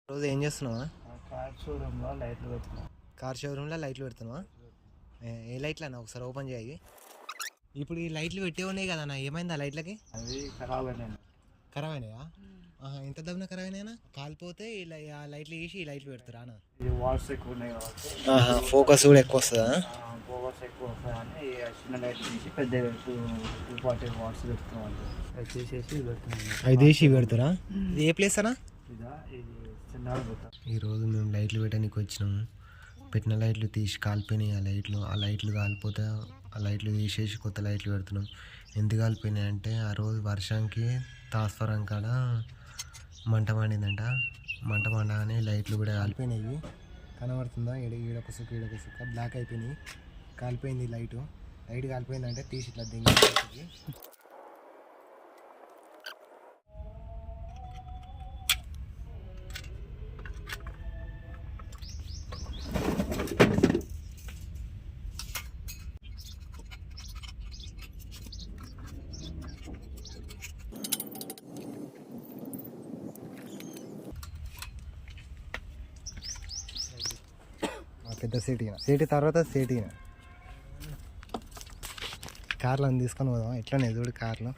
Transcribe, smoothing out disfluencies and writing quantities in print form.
రోజు ఏం చేస్తున్నావా? కార్ షోరూంలో లైట్లు పెట్టినా. కార్ షోరూంలో లైట్లు పెడుతున్నావా? ఏ లైట్లు అన్న ఒకసారి ఓపెన్ చేయి. ఇప్పుడు ఈ లైట్లు పెట్టే ఉన్నాయి కదా అన్న, ఏమైంది ఆ లైట్లకి? అవి ఖరాబ్ అయినాయి. ఖరాబ్ అయినాయా? ఎంత దమ్మున ఖరాబ్ అయినాయా? కాలిపోతే ఇలా ఆ లైట్లు వేసి ఈ లైట్లు పెడతారా అన్న? ఇది వాల్స్ ఎక్కువ ఉన్నాయి కాబట్టి ఫోకస్ కూడా ఎక్కువ వస్తుందా? ఫోకస్ ఎక్కువ వస్తుందని చిన్న లైట్ తీసి పెద్ద 240 వాట్స్ పెడుతున్నాం. అది తీసేసి పెడుతున్నాం. అవి తీసి పెడతారా? ఇది ఏ ప్లేస్ అన్న? ఇది చిన్న ఈరోజు మేము లైట్లు పెట్టడానికి వచ్చినాము. పెట్టిన లైట్లు తీసి కాలిపోయినాయి. ఆ లైట్లు కాలిపోతే ఆ లైట్లు తీసేసి కొత్త లైట్లు పెడుతున్నాం. ఎందుకు కాలిపోయినాయి అంటే ఆ రోజు వర్షానికి ట్రాన్స్ఫారం కాడ మంట మండిందంట. మంట మండగానే లైట్లు కూడా కాలిపోయినాయి. కనబడుతుందా? ఈడొక సుక్క ఈడొక సుక్క బ్లాక్ అయిపోయినాయి. కాలిపోయింది లైట్ కాలిపోయిందంటే తీసి ఇట్లా దింగి పెద్ద సిటీ తర్వాత సిటీ కార్లో తీసుకొని పోదాం. ఎట్లనే చూడు కార్లో.